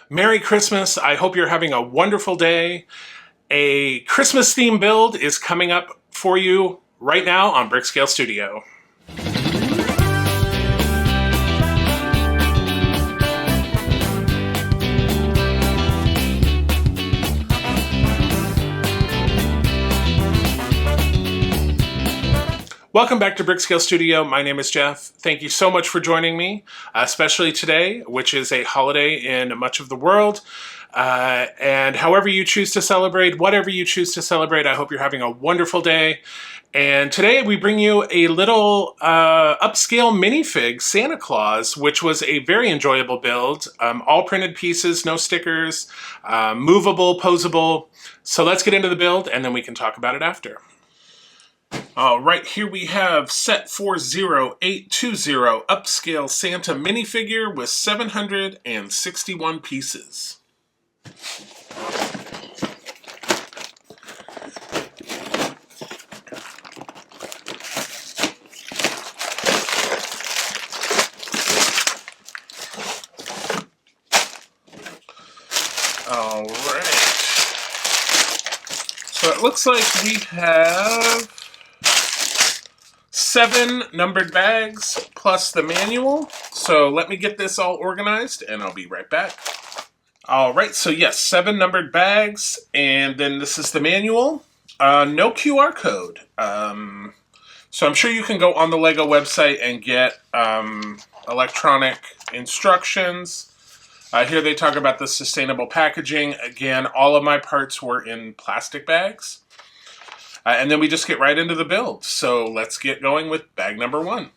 Merry Christmas. I hope you're having a wonderful day. A Christmas theme build is coming up for you right now on Brickscale Studio. Welcome back to Brickscale Studio. My name is Jeff. Thank you so much for joining me, especially today, which is a holiday in much of the world. And however you choose to celebrate, whatever you choose to celebrate, I hope you're having a wonderful day. And today we bring you a little upscale minifig, Santa Claus, which was a very enjoyable build. All printed pieces, no stickers, movable, poseable. So let's get into the build and then we can talk about it after. All right, here we have set 40820 Upscale Santa Minifigure with 761 pieces. All right. So it looks like we have 7 numbered bags plus the manual. So let me get this all organized and I'll be right back. All right, so yes, 7 numbered bags, and then this is the manual. No QR code. So I'm sure you can go on the LEGO website and get electronic instructions. Here they talk about the sustainable packaging. Again, all of my parts were in plastic bags. And then we just get right into the build. So let's get going with bag number 1.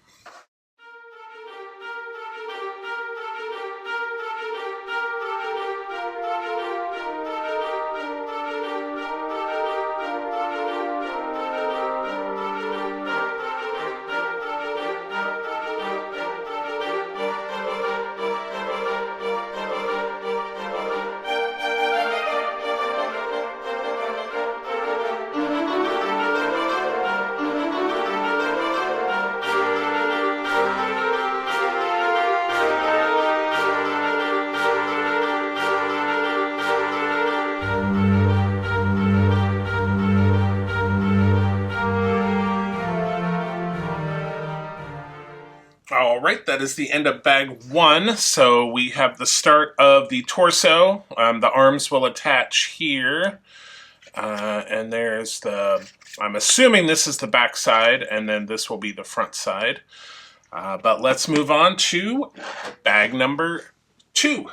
All right, that is the end of bag 1. So we have the start of the torso. The arms will attach here. And there's the, I'm assuming this is the back side, and then this will be the front side. But let's move on to bag number 2.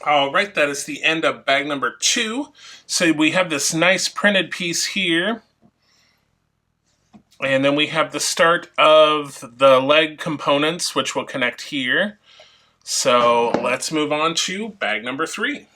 All right, that is the end of bag number 2. So we have this nice printed piece here. And then we have the start of the leg components, which will connect here. So let's move on to bag number 3.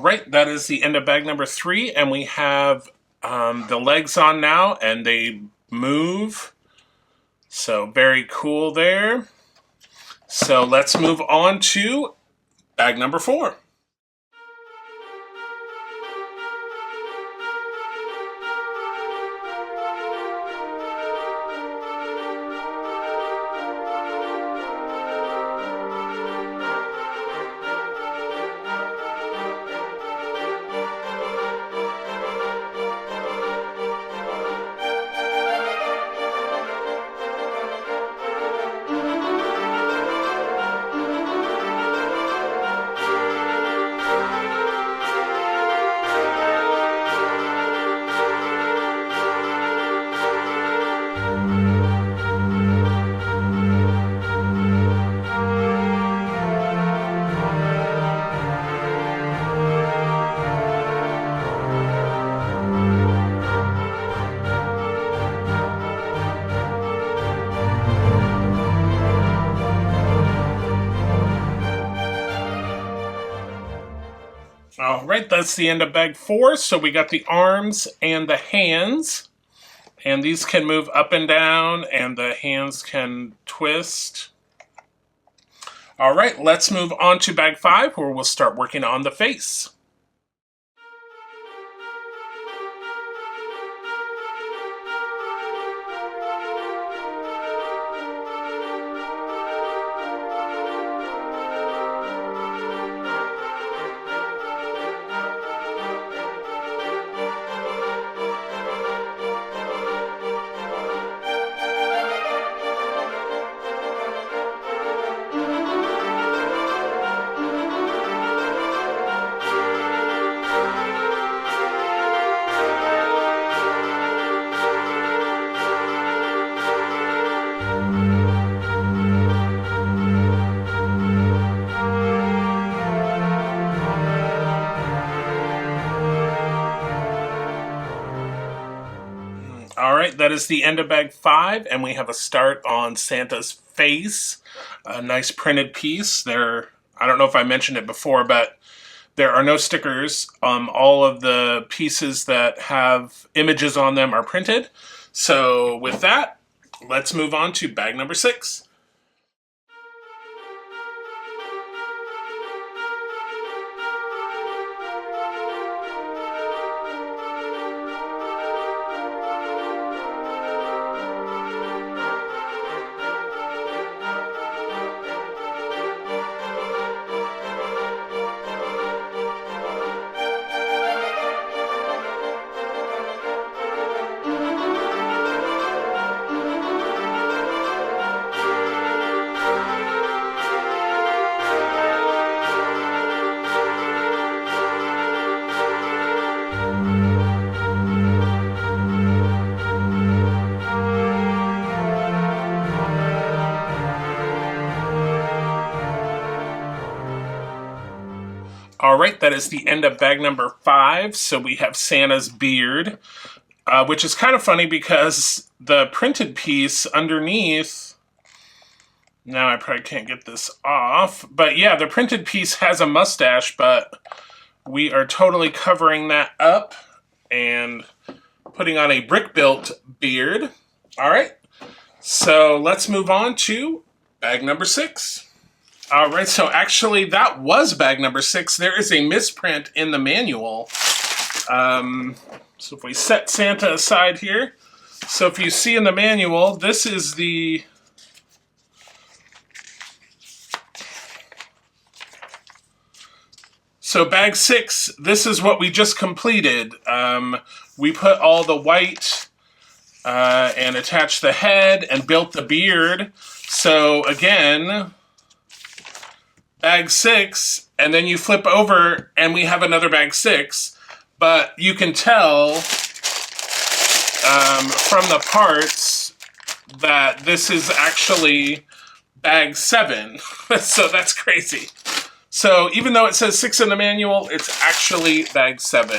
right, that is the end of bag number 3, and we have the legs on now, and they move. So very cool there. So let's move on to bag number 4. All right, that's the end of bag 4. So we got the arms and the hands, and these can move up and down, and the hands can twist. All right, let's move on to bag 5, where we'll start working on the face. All right, that is the end of bag 5, and we have a start on Santa's face. A nice printed piece. I don't know if I mentioned it before, but there are no stickers. All of the pieces that have images on them are printed. So with that, let's move on to bag number 6. All right, that is the end of bag number 5. So we have Santa's beard, which is kind of funny because the printed piece underneath, now I probably can't get this off, but yeah, the printed piece has a mustache, but we are totally covering that up and putting on a brick-built beard. All right, so let's move on to bag number 6. All right, so actually that was bag number 6. There is a misprint in the manual. So if we set Santa aside here, so if you see in the manual, this is the so bag 6, this is what we just completed. We put all the white and attached the head and built the beard. So again, bag 6, and then you flip over and we have another bag 6, but you can tell from the parts that this is actually bag 7. So that's crazy. So even though it says 6 in the manual, it's actually bag 7.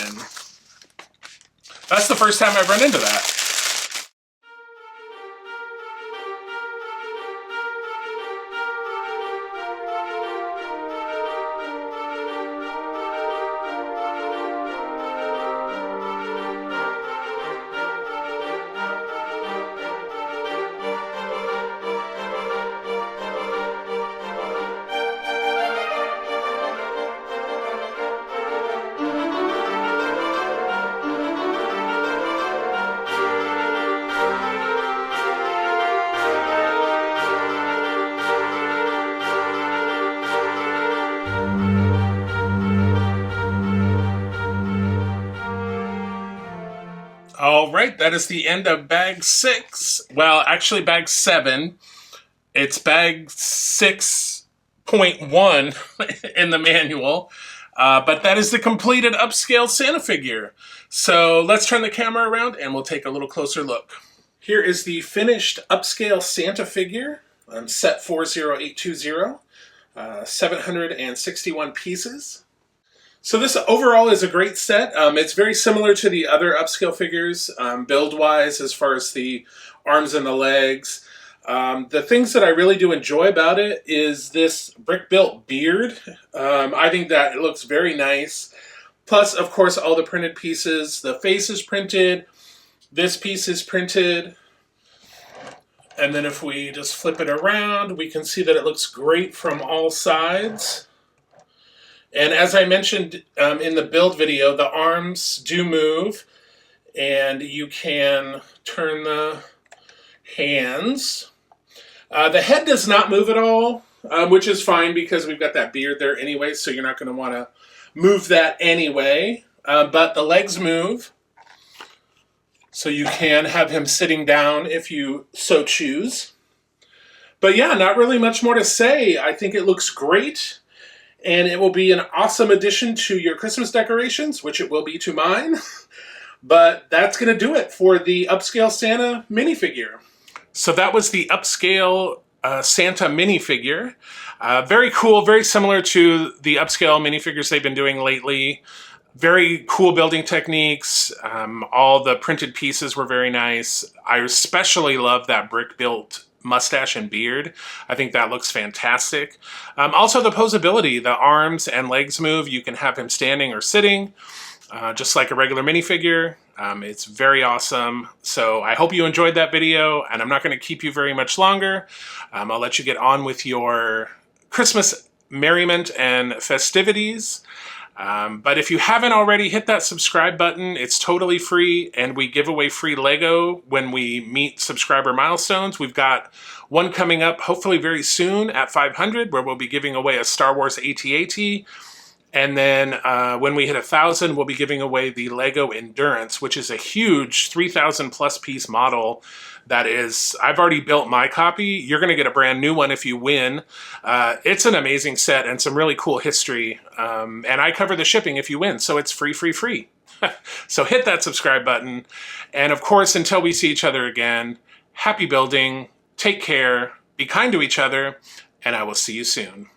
That's the first time I've run into that. All right, that is the end of bag 6. Well, actually bag 7. It's bag 6.1 in the manual. But that is the completed upscale Santa figure. So let's turn the camera around and we'll take a little closer look. Here is the finished upscale Santa figure on set 40820, 761 pieces. So this overall is a great set. It's very similar to the other upscale figures, build-wise, as far as the arms and the legs. The things that I really do enjoy about it is this brick-built beard. I think that it looks very nice. Plus, of course, all the printed pieces. The face is printed. This piece is printed. And then if we just flip it around, we can see that it looks great from all sides. And as I mentioned in the build video, the arms do move. And you can turn the hands. The head does not move at all, which is fine because we've got that beard there anyway, so you're not going to want to move that anyway. But the legs move, so you can have him sitting down if you so choose. But yeah, not really much more to say. I think it looks great, and it will be an awesome addition to your Christmas decorations, which it will be to mine. But that's going to do it for the Upscale Santa minifigure. So that was the Upscale Santa minifigure. Very cool, very similar to the Upscale minifigures they've been doing lately. Very cool building techniques. All the printed pieces were very nice. I especially love that brick-built mustache and beard. I think that looks fantastic. Also the posability, the arms and legs move. You can have him standing or sitting, just like a regular minifigure. It's very awesome. So I hope you enjoyed that video, and I'm not going to keep you very much longer. I'll let you get on with your Christmas merriment and festivities. But if you haven't already, hit that subscribe button. It's totally free, and we give away free Lego when we meet subscriber milestones. We've got one coming up hopefully very soon at 500, where we'll be giving away a Star Wars AT-AT. And then when we hit 1,000, we'll be giving away the Lego Endurance, which is a huge 3,000 plus piece model. That is, I've already built my copy. You're going to get a brand new one if you win. It's an amazing set and some really cool history. And I cover the shipping if you win, so it's free, free, free. So hit that subscribe button. And of course, until we see each other again, happy building, take care, be kind to each other, and I will see you soon.